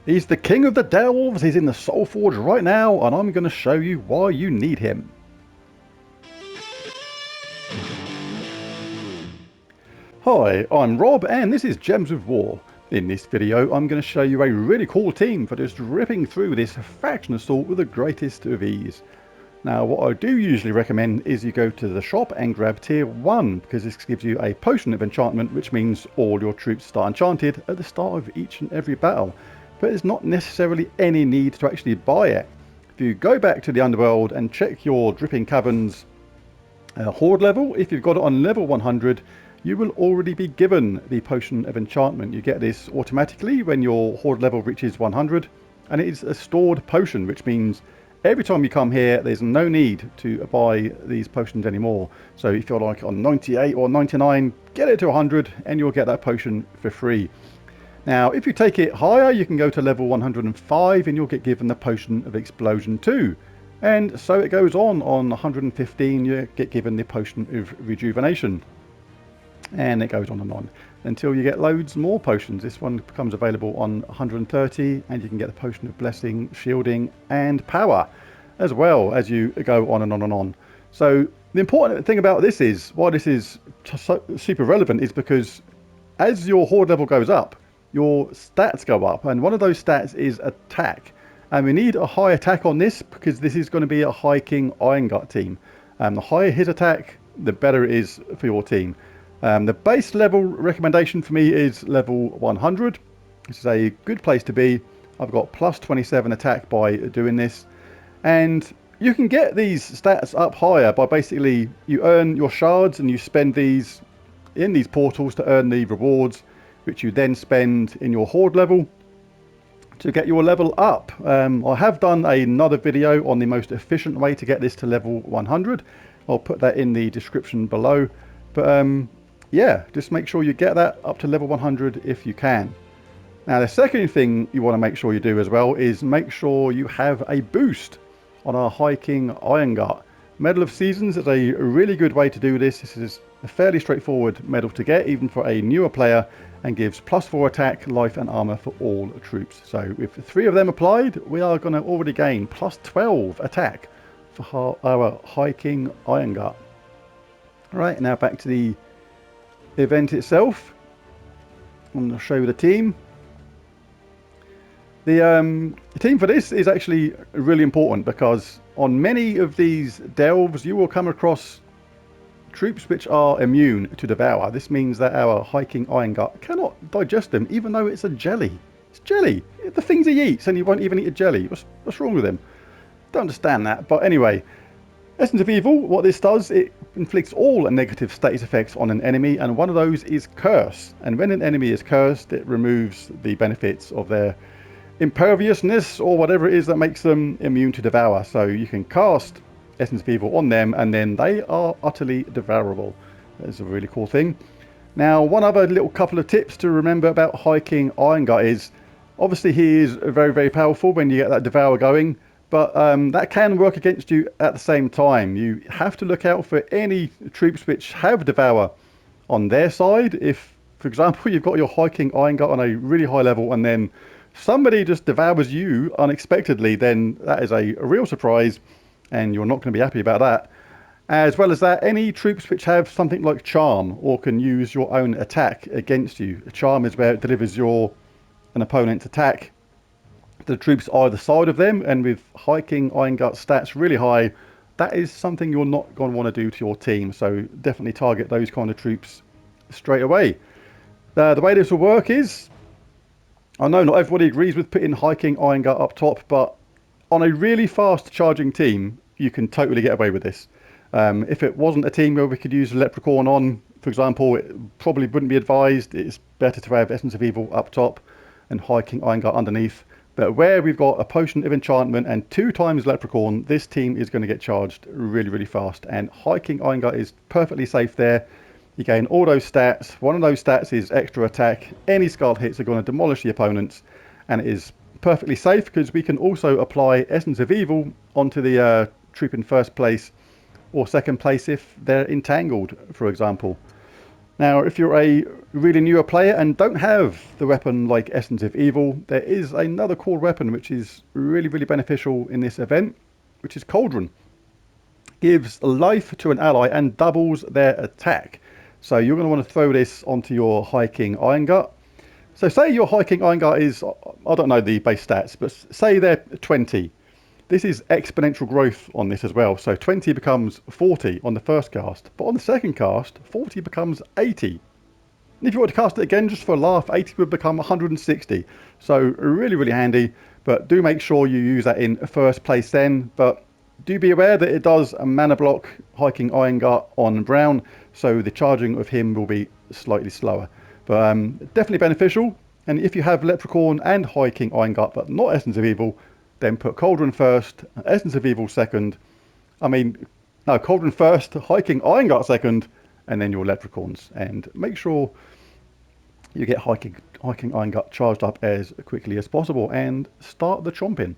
He's the king of the delves, he's in the Soul Forge right now, and I'm going to show you why you need him. Hi, I'm Rob and this is Gems of War. In this video I'm going to show you a really cool team for just ripping through this faction assault with the greatest of ease. Now what I do usually recommend is you go to the shop and grab tier 1 because this gives you a potion of enchantment, which means all your troops start enchanted at the start of each and every battle. But there's not necessarily any need to actually buy it. If you go back to the underworld and check your Dripping Caverns horde level, if you've got it on level 100, you will already be given the potion of enchantment. You get this automatically when your horde level reaches 100, and it is a stored potion, which means every time you come here there's no need to buy these potions anymore. So if you're like on 98 or 99, get it to 100 and you'll get that potion for free. Now if you take it higher, you can go to level 105 and you'll get given the potion of explosion too. And so it goes on 115 you get given the potion of rejuvenation. And it goes on until you get loads more potions. This one becomes available on 130 and you can get the potion of blessing, shielding and power as well as you go on and on and on. So the important thing about this is, why this is super relevant, is because as your horde level goes up, your stats go up, and one of those stats is attack. And we need a high attack on this because this is going to be a high King Irongut team. The higher his attack, the better it is for your team. The base level recommendation for me is level 100. This is a good place to be. I've got plus 27 attack by doing this. And you can get these stats up higher by basically, you earn your shards and you spend these in these portals to earn the rewards, which you then spend in your horde level to get your level up. I have done another video on the most efficient way to get this to level 100. I'll put that in the description below. But yeah, just make sure you get that up to level 100 if you can. Now the second thing you want to make sure you do as well is make sure you have a boost on our High King Irongut. Medal of Seasons is a really good way to do this. This is a fairly straightforward medal to get even for a newer player, and gives +4 attack, life and armor for all troops. So with 3 of them applied, we are going to already gain +12 attack for our High King Irongut. Alright, now back to the event itself. I'm going to show you the team. The team for this is actually really important because on many of these delves you will come across troops which are immune to devour. This means that our High King Irongut cannot digest them, even though it's a jelly. It's jelly. The things he eats, and he won't even eat a jelly. What's wrong with him? Don't understand that. But anyway, Essence of Evil, what this does, it inflicts all negative status effects on an enemy, and one of those is Curse. And when an enemy is cursed, it removes the benefits of their imperviousness or whatever it is that makes them immune to devour. So you can cast Essence of Evil on them and then they are utterly devourable. That's a really cool thing. Now one other little couple of tips to remember about High King Irongut is, obviously he is very powerful when you get that devour going, but that can work against you at the same time. You have to look out for any troops which have devour on their side. If for example you've got your High King Irongut on a really high level and then somebody just devours you unexpectedly, then that is a real surprise and you're not going to be happy about that. As well as that, any troops which have something like Charm or can use your own attack against you. Charm is where it delivers an opponent's attack to the troops either side of them, and with High King Irongut stats really high, that is something you're not going to want to do to your team. So definitely target those kind of troops straight away. The way this will work is, I know not everybody agrees with putting High King Irongut up top, but on a really fast charging team, you can totally get away with this. If it wasn't a team where we could use a Leprechaun on, for example, it probably wouldn't be advised. It's better to have Essence of Evil up top and High King Irongut underneath. But where we've got a potion of enchantment and 2 times Leprechaun, this team is going to get charged really fast. And High King Irongut is perfectly safe there. You gain all those stats. One of those stats is extra attack. Any skull hits are going to demolish the opponents, and it is perfectly safe because we can also apply Essence of Evil onto the troop in first place or second place if they're entangled, for example. Now, if you're a really newer player and don't have the weapon like Essence of Evil, there is another core weapon which is really beneficial in this event, which is Cauldron. Gives life to an ally and doubles their attack. So you're going to want to throw this onto your High King Irongut. So say your High King Irongut is, I don't know the base stats, but say they're 20. This is exponential growth on this as well. So 20 becomes 40 on the first cast, but on the second cast, 40 becomes 80. And if you want to cast it again just for a laugh, 80 would become 160. So really handy, but do make sure you use that in first place then. But do be aware that it does a mana block High King Irongut on Brown, so the charging of him will be slightly slower. But definitely beneficial. And if you have Leprechaun and High King Irongut, but not Essence of Evil, then put Cauldron first, Essence of Evil second. No, Cauldron first, High King Irongut second, and then your Leprechauns. And make sure you get High King Irongut charged up as quickly as possible and start the chomping.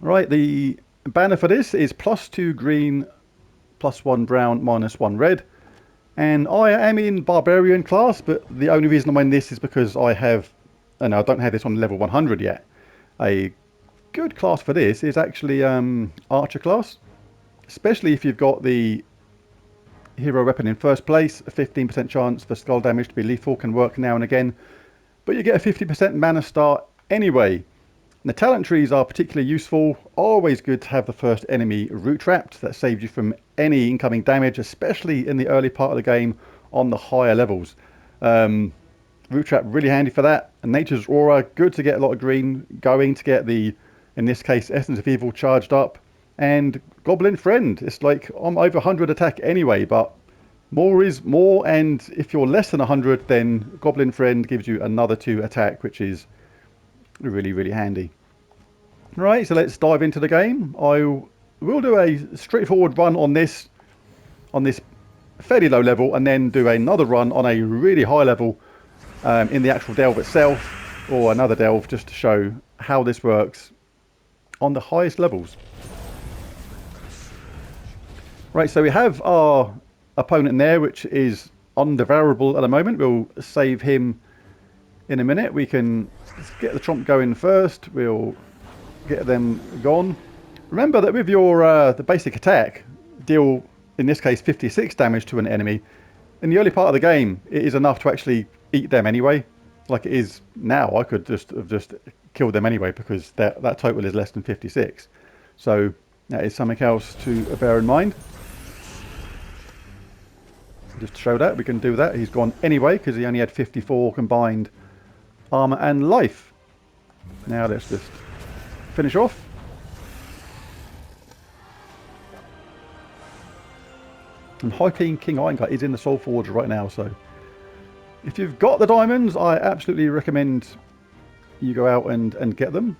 Right, the banner for this is +2 green, +1 brown, -1 red. And I am in Barbarian class, but the only reason I'm in this is because I don't have this on level 100 yet. A good class for this is actually Archer class, especially if you've got the hero weapon in first place. A 15% chance for skull damage to be lethal can work now and again, but you get a 50% mana start anyway. And the talent trees are particularly useful. Always good to have the first enemy root trapped. That saves you from any incoming damage, especially in the early part of the game on the higher levels. Root trap really handy for that. And Nature's Aura, good to get a lot of green going to get the, in this case, Essence of Evil charged up. And Goblin Friend, it's like I'm over 100 attack anyway, but more is more. And if you're less than 100, then Goblin Friend gives you another 2 attack, which is really handy. Right, so let's dive into the game. I will do a straightforward run on this fairly low level, and then do another run on a really high level in the actual delve itself, or another delve, just to show how this works on the highest levels. Right, so we have our opponent there, which is undevourable at the moment. We'll save him in a minute. We can get the chomp going first. We'll get them gone. Remember that with your the basic attack, deal in this case 56 damage to an enemy. In the early part of the game, it is enough to actually eat them anyway. Like it is now, I could just killed them anyway, because that total is less than 56. So that is something else to bear in mind. Just to show that we can do that. He's gone anyway because he only had 54 combined armor and life. Now let's just finish off. And High King Irongut is in the Soul Forge right now, so if you've got the diamonds, I absolutely recommend you go out and get them.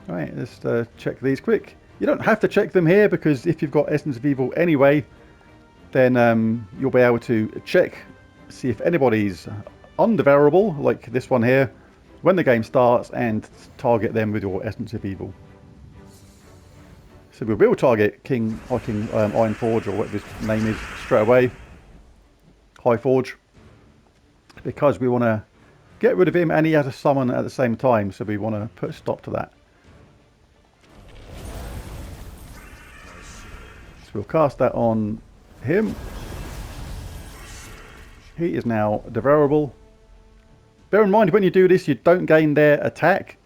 Alright, let's check these quick. You don't have to check them here, because if you've got Essence of Evil anyway, then you'll be able to check, see if anybody's undevourable, like this one here, when the game starts, and target them with your Essence of Evil. So we will target King Iron Forge, or whatever his name is, straight away. High Forge, because we want to get rid of him, and he has a summon at the same time, so we want to put a stop to that. So we'll cast that on him. He is now devourable. Bear in mind, when you do this, you don't gain their attack.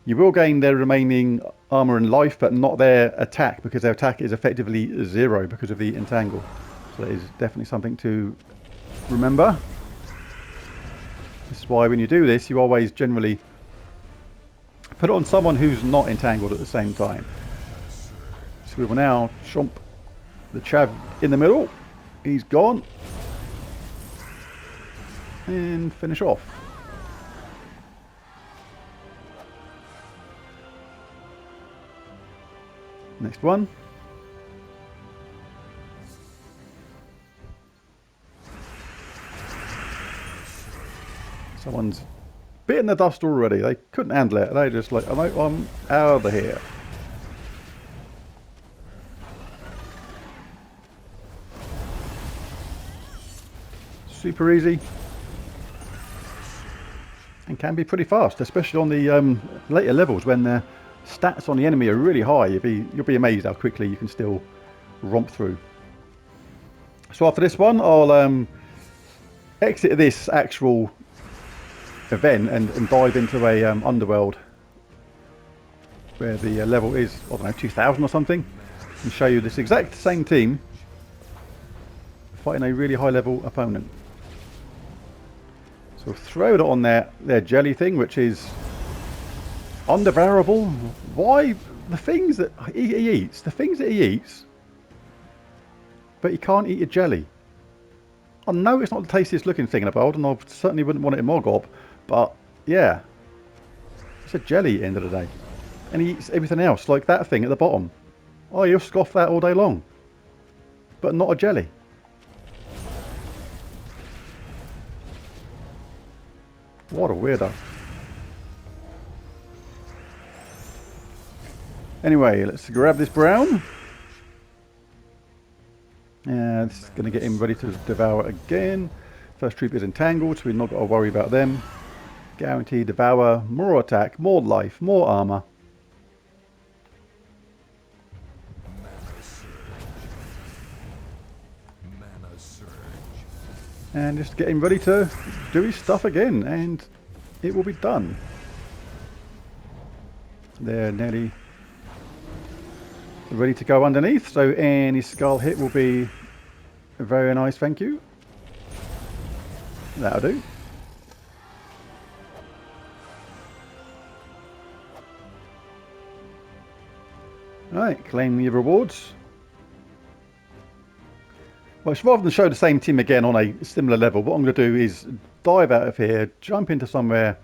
You will gain their remaining armor and life, but not their attack, because their attack is effectively 0 because of the entangle. So that is definitely something to remember. This is why when you do this, you always generally put it on someone who's not entangled at the same time. So we will now chomp the chav in the middle. He's gone. And finish off. Next one. Someone's bitten the dust already. They couldn't handle it. They just like, I'm out of here. super easy. And can be pretty fast, especially on the later levels when the stats on the enemy are really high. You'll be amazed how quickly you can still romp through. So after this one, I'll exit this actual event and dive into a underworld where the level is, I don't know, 2000 or something, and show you this exact same team fighting a really high level opponent. So throw it on their jelly thing, which is undevourable. Why? The things that he eats, but he can't eat a jelly. I know it's not the tastiest looking thing in the world, and I certainly wouldn't want it in my gob, but yeah, it's a jelly at the end of the day. And he eats everything else, like that thing at the bottom. Oh, you'll scoff that all day long, but not a jelly. What a weirdo. Anyway, let's grab this brown. Yeah, this is going to get him ready to devour again. First troop is entangled, so we've not got to worry about them. Guaranteed devour, more attack, more life, more armor. And just get him ready to do his stuff again, and it will be done. They're nearly ready to go underneath, so any skull hit will be very nice, thank you. That'll do. Right, claim your rewards. Well, rather than show the same team again on a similar level, what I'm going to do is dive out of here, jump into somewhere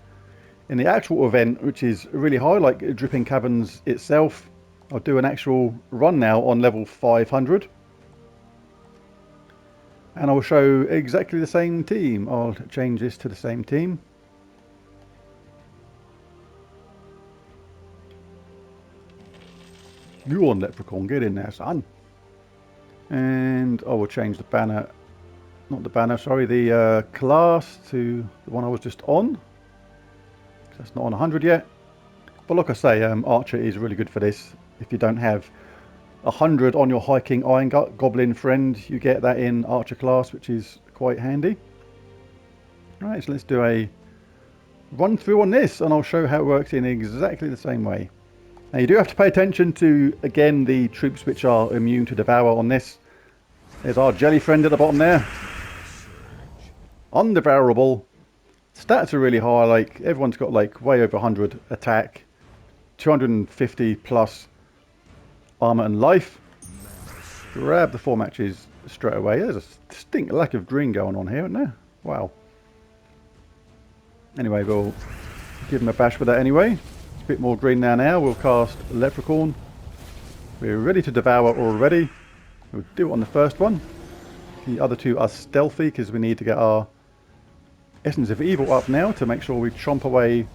in the actual event, which is really high, like Dripping Caverns itself. I'll do an actual run now on level 500. And I will show exactly the same team. I'll change this to the same team. You on, Leprechaun, get in there, son. And I will change the banner, not the banner, sorry, the class to the one I was just on. That's not on 100 yet. But like I say, Archer is really good for this. If you don't have 100 on your King Irongut Goblin friend, you get that in Archer class, which is quite handy. Right, so let's do a run through on this, and I'll show how it works in exactly the same way. Now you do have to pay attention to, again, the troops which are immune to devour on this. There's our jelly friend at the bottom there. Undevourable. Stats are really high, like everyone's got like way over 100 attack, 250 plus armor and life. Grab the 4 matches straight away. There's a distinct lack of green going on here, isn't there? Wow. Anyway, we'll give him a bash with that anyway. Bit more green now. We'll cast Leprechaun. We're ready to devour already. We'll do it on the first one. The other two are stealthy because we need to get our Essence of Evil up now to make sure we chomp away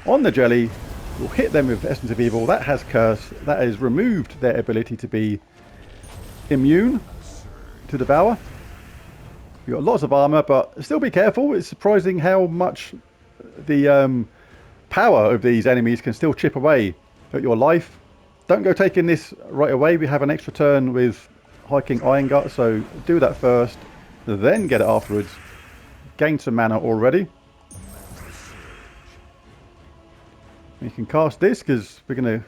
on the jelly. We'll hit them with Essence of Evil. That has Curse. That has removed their ability to be immune to devour. You've got lots of armor, but still be careful. It's surprising how much the power of these enemies can still chip away at your life. Don't go taking this right away. We have an extra turn with King Irongut, so do that first, then get it afterwards. Gain some mana already. You can cast this because we're going to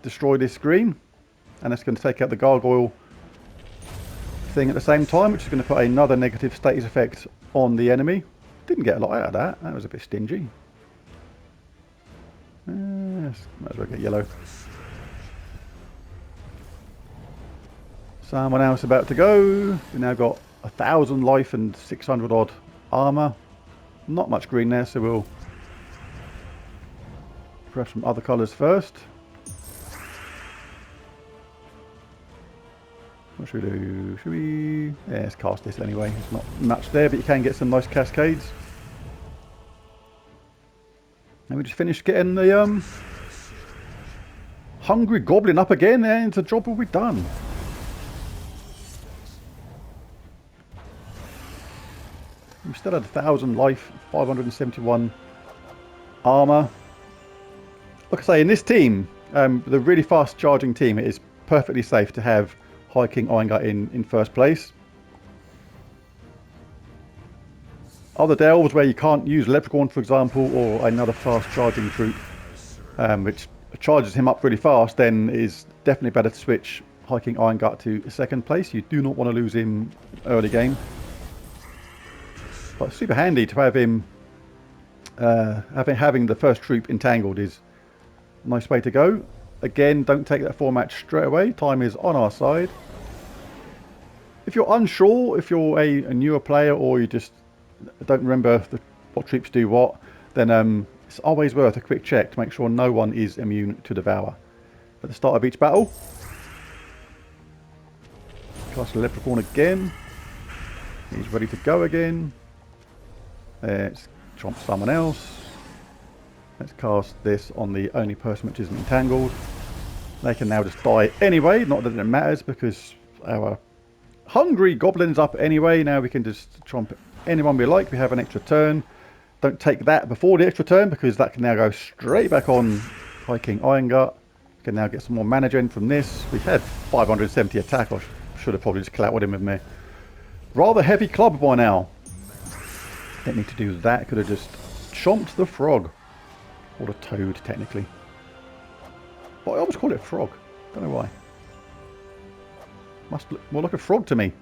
destroy this screen, and it's going to take out the gargoyle thing at the same time, which is going to put another negative status effect on the enemy. Didn't get a lot out of that. That was a bit stingy. Might as well get yellow. Someone else about to go. We now got 1,000 life and 600 odd armor. Not much green there, so we'll press some other colours first. What should we do? Should we? Yeah, let's cast this anyway. It's not much there, but you can get some nice cascades. And we just finished getting the Hungry Goblin up again, and the job will be done. Still had 1,000 life, 571 armor. Like I say, in this team, the really fast charging team, it is perfectly safe to have High King Irongut in first place. Other delves where you can't use Leprechaun, for example, or another fast charging troop, which charges him up really fast, then it is definitely better to switch High King Irongut to second place. You do not want to lose him early game. But super handy to have him, having the first troop entangled is a nice way to go. Again, don't take that format straight away. Time is on our side. If you're unsure, if you're a newer player or you just don't remember what troops do what, then it's always worth a quick check to make sure no one is immune to Devour. At the start of each battle, cast a Leprechaun again. He's ready to go again. Let's trump someone else. Let's cast this on the only person which isn't entangled. They can now just die anyway, not that it matters because our hungry goblin's up anyway. Now we can just trump anyone we like. We have an extra turn. Don't take that before the extra turn because that can now go straight back on High King Irongut. We can now get some more mana gen from this. We had 570 attack. I should have probably just clouted him with me. Rather heavy club by now. Didn't need to do that. Could have just chomped the frog. Or the toad, technically. But I always call it a frog. Don't know why. Must look more like a frog to me.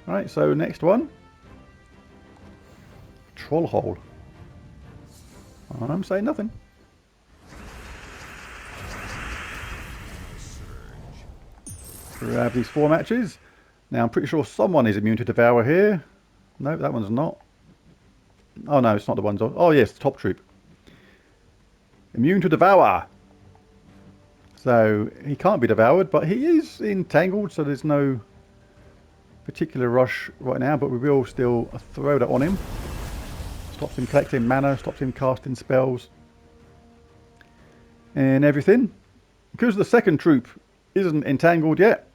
Right, so next one. Troll hole. I'm saying nothing. Grab these 4 matches. Now I'm pretty sure someone is immune to Devour here. No, that one's not. Oh no, it's not the ones. Oh yes, the top troop. Immune to Devour. So he can't be devoured, but he is entangled, so there's no particular rush right now, but we will still throw that on him. Stops him collecting mana, stops him casting spells and everything. Because the second troop isn't entangled yet,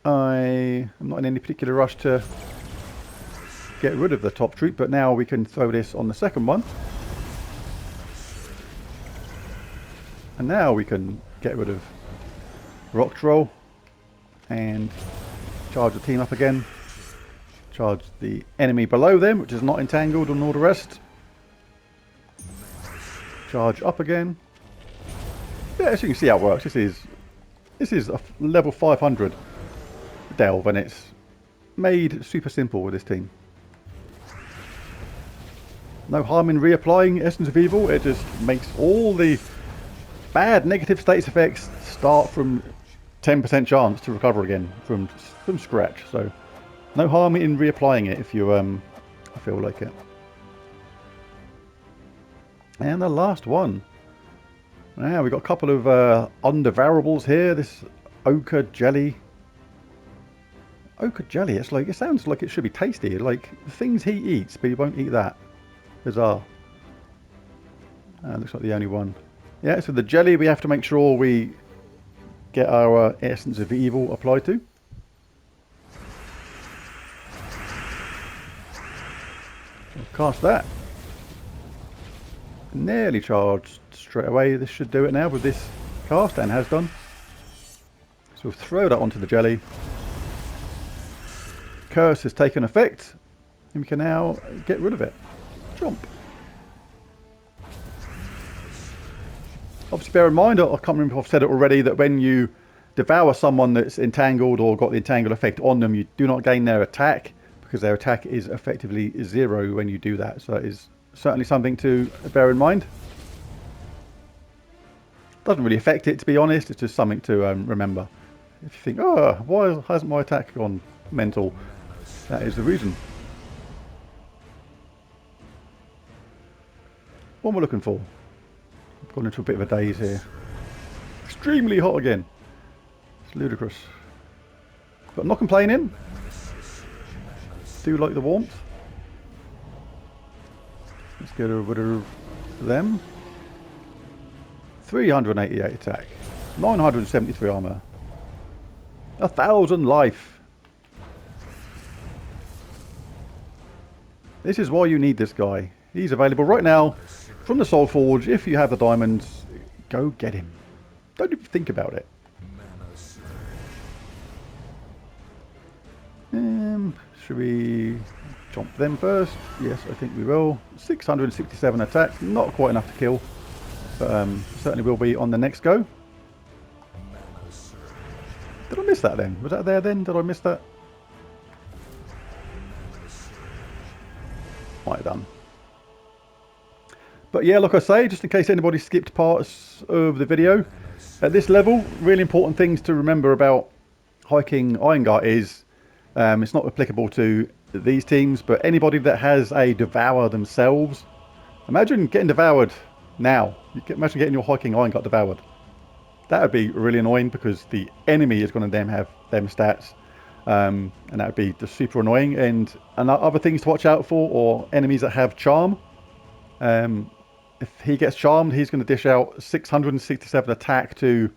I am not in any particular rush to get rid of the top troop, but now we can throw this on the second one. And now we can get rid of Rock Troll and charge the team up again. Charge the enemy below them, which is not entangled, and all the rest. Charge up again. Yeah, as you can see how it works. This is a level 500 delve, and it's made super simple with this team. No harm in reapplying Essence of Evil. It just makes all the bad negative status effects start from 10% chance to recover again from scratch. So no harm in reapplying it if you feel like it. And the last one. Now we've got a couple of undevarables here. This ochre jelly. Ochre jelly. It's like, it sounds like it should be tasty. Like the things he eats, but he won't eat that. Bizarre. Looks like the only one. Yeah, so the jelly we have to make sure we get our Essence of Evil applied to. We'll cast that. Nearly charged straight away. This should do it now with this cast, and has done. So we'll throw that onto the jelly. Curse has taken effect, and we can now get rid of it. Jump. Obviously bear in mind, I can't remember if I've said it already, that when you devour someone that's entangled or got the entangled effect on them, you do not gain their attack, because their attack is effectively 0 when you do that. So that is certainly something to bear in mind. Doesn't really affect it, to be honest. It's just something to remember. If you think, oh, why hasn't my attack gone mental? That is the reason. What am I looking for? I've gone into a bit of a daze here. Extremely hot again. It's ludicrous. But I'm not complaining. Do like the warmth. Let's get rid of them. 388 attack. 973 armor. 1,000 life. This is why you need this guy. He's available right now from the Soul Forge. If you have the diamonds, go get him. Don't even think about it. Should we jump them first? Yes, I think we will. 667 attack, not quite enough to kill, but certainly will be on the next go. Did I miss that then? Was that there then? Did I miss that? Might have done. But yeah, like I say, just in case anybody skipped parts of the video, at this level, really important things to remember about High King Irongut is it's not applicable to these teams, but anybody that has a Devour themselves, imagine getting devoured now. Imagine getting your High King Irongut devoured. That would be really annoying because the enemy is going to then have them stats, and that would be just super annoying. And other things to watch out for, or enemies that have charm. If he gets charmed, he's going to dish out 667 attack to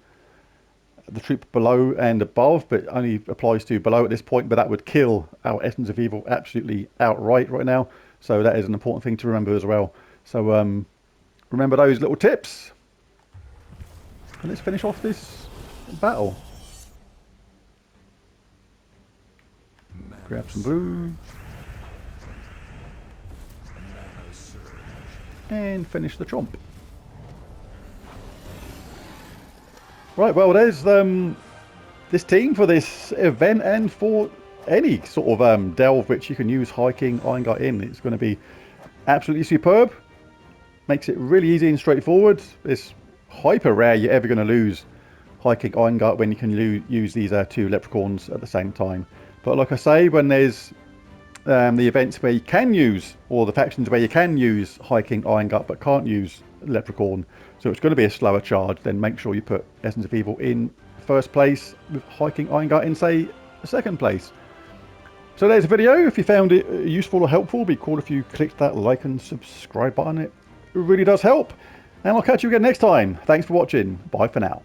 the troop below and above, but only applies to below at this point. But that would kill our Essence of Evil absolutely outright right now. So that is an important thing to remember as well. So remember those little tips. And let's finish off this battle. Grab some blue. And finish the chomp. Right, well there's this team for this event and for any sort of delve which you can use High King Irongut in. It's going to be absolutely superb. Makes it really easy and straightforward. It's hyper rare you're ever going to lose High King Irongut when you can use these two leprechauns at the same time. But like I say, when there's the events where you can use, or the factions where you can use High King Irongut but can't use Leprechaun, so it's going to be a slower charge, then make sure you put Essence of Evil in first place with High King Irongut in, say, second place. So there's a video. If you found it useful or helpful, it'd be cool if you clicked that like and subscribe button. It really does help. And I'll catch you again next time. Thanks for watching. Bye for now.